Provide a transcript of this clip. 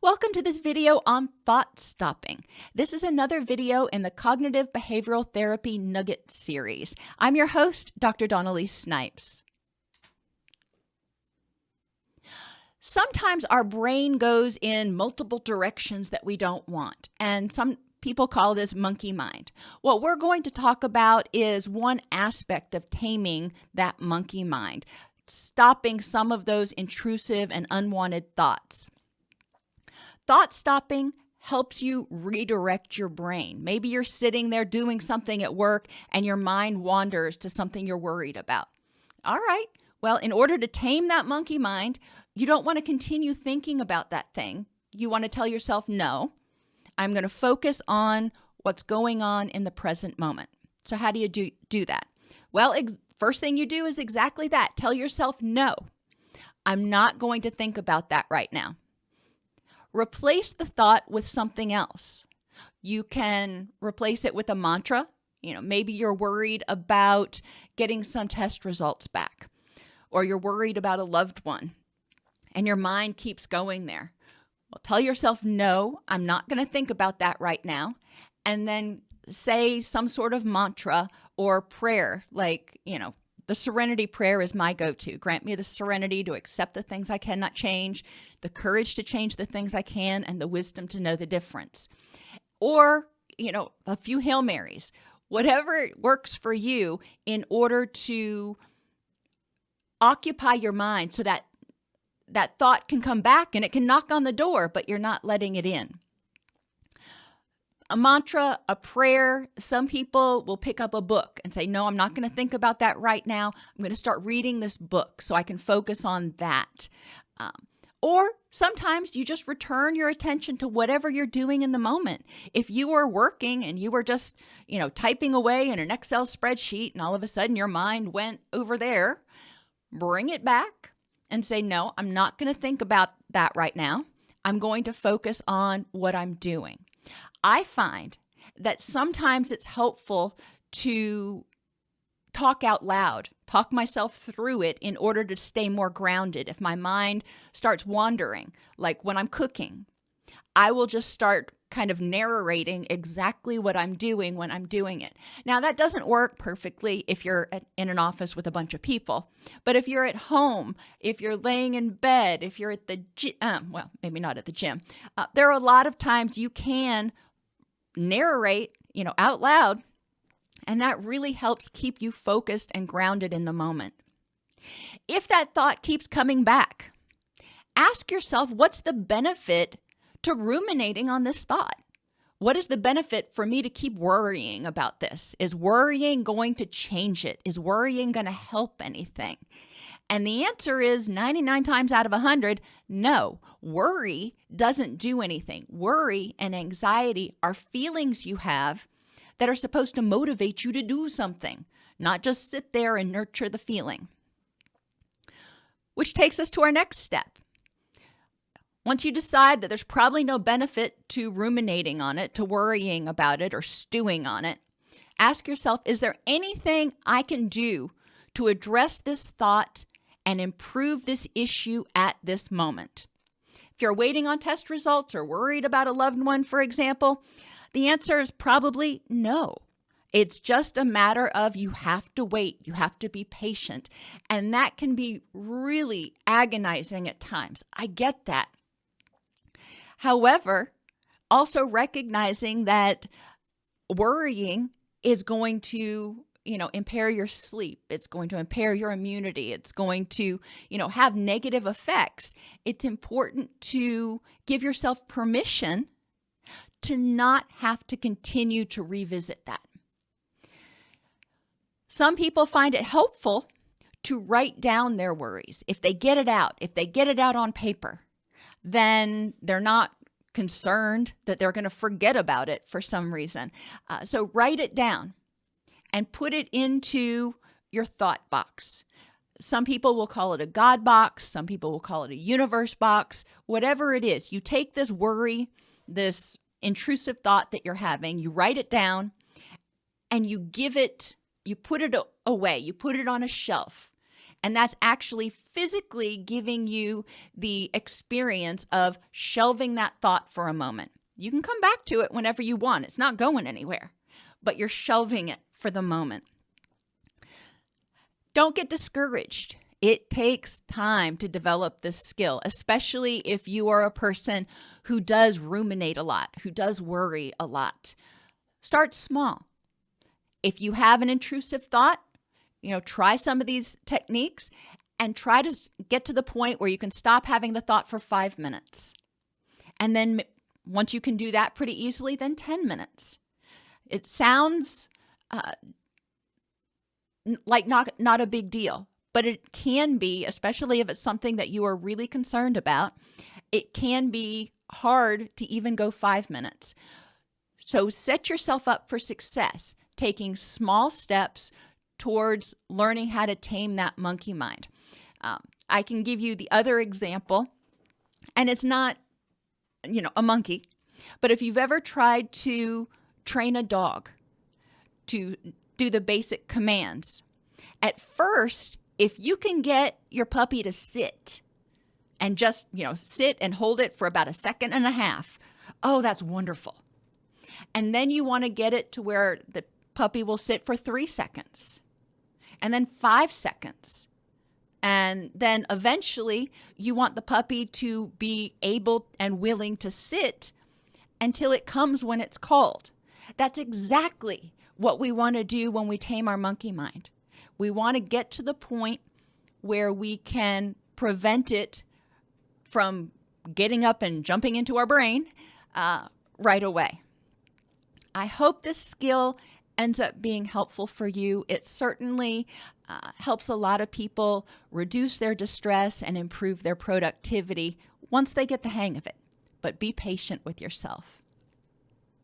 Welcome to this video on thought stopping. This is another video in the Cognitive Behavioral Therapy Nugget series. I'm your host, Dr. Elise Snipes. Sometimes our brain goes in multiple directions that we don't want, and some people call this monkey mind. What we're going to talk about is one aspect of taming that monkey mind, stopping some of those intrusive and unwanted thoughts. Thought stopping helps you redirect your brain. Maybe you're sitting there doing something at work and your mind wanders to something you're worried about. All right, well, in order to tame that monkey mind, you don't want to continue thinking about that thing. You want to tell yourself, no, I'm going to focus on what's going on in the present moment. So how do you do that? Well, first thing you do is exactly that. Tell yourself, no, I'm not going to think about that right now. Replace the thought with something else. You can replace it with a mantra. Maybe you're worried about getting some test results back, or you're worried about a loved one, and your mind keeps going there. Well, tell yourself, no, I'm not going to think about that right now. And then say some sort of mantra or prayer, like, the serenity prayer is my go-to. Grant me the serenity to accept the things I cannot change, the courage to change the things I can, and the wisdom to know the difference. Or, a few Hail Marys, whatever works for you in order to occupy your mind so that that thought can come back and it can knock on the door, but you're not letting it in. A mantra, a prayer, some people will pick up a book and say, no, I'm not going to think about that right now. I'm going to start reading this book so I can focus on that. Or sometimes you just return your attention to whatever you're doing in the moment. If you were working and you were just, typing away in an Excel spreadsheet and all of a sudden your mind went over there, bring it back and say, no, I'm not going to think about that right now. I'm going to focus on what I'm doing. I find that sometimes it's helpful to talk out loud, talk myself through it in order to stay more grounded. If my mind starts wandering, like when I'm cooking, I will just start kind of narrating exactly what I'm doing when I'm doing it. Now, that doesn't work perfectly if you're in an office with a bunch of people. But if you're at home, if you're laying in bed, if you're at the gym, well, maybe not at the gym, there are a lot of times you can narrate, out loud, and that really helps keep you focused and grounded in the moment. If that thought keeps coming back, ask yourself, what's the benefit to ruminating on this thought? What is the benefit for me to keep worrying about this? Is worrying going to change it? Is worrying going to help anything? And the answer is 99 times out of 100, no. Worry doesn't do anything. Worry and anxiety are feelings you have that are supposed to motivate you to do something, not just sit there and nurture the feeling. Which takes us to our next step. Once you decide that there's probably no benefit to ruminating on it, to worrying about it, or stewing on it, ask yourself, is there anything I can do to address this thought and improve this issue at this moment? If you're waiting on test results or worried about a loved one, for example, the answer is probably no. It's just a matter of you have to wait, you have to be patient, and that can be really agonizing at times. I get that. However, also recognizing that worrying is going to, impair your sleep. It's going to impair your immunity. It's going to, have negative effects. It's important to give yourself permission to not have to continue to revisit that. Some people find it helpful to write down their worries. If they get it out on paper, then they're not concerned that they're going to forget about it for some reason. So write it down and put it into your thought box. Some people will call it a God box. Some people will call it a universe box. Whatever it is, you take this worry, this intrusive thought that you're having, you write it down, and you put it away. You put it on a shelf. And that's actually physically giving you the experience of shelving that thought for a moment. You can come back to it whenever you want. It's not going anywhere, but you're shelving it for the moment. Don't get discouraged. It takes time to develop this skill, especially if you are a person who does ruminate a lot, who does worry a lot. Start small. If you have an intrusive thought, try some of these techniques and try to get to the point where you can stop having the thought for 5 minutes. And then once you can do that pretty easily, then 10 minutes. It sounds like not a big deal, but it can be, especially if it's something that you are really concerned about. It can be hard to even go 5 minutes. So set yourself up for success, taking small steps towards learning how to tame that monkey mind. I can give you the other example, and it's not, a monkey, but if you've ever tried to train a dog to do the basic commands, at first, if you can get your puppy to sit and just, sit and hold it for about 1.5 seconds, oh, that's wonderful. And then you want to get it to where the puppy will sit for 3 seconds and then 5 seconds. And then eventually you want the puppy to be able and willing to sit until it comes when it's called. That's exactly what we want to do when we tame our monkey mind. We want to get to the point where we can prevent it from getting up and jumping into our brain right away. I hope this skill ends up being helpful for you. It certainly helps a lot of people reduce their distress and improve their productivity once they get the hang of it. But be patient with yourself.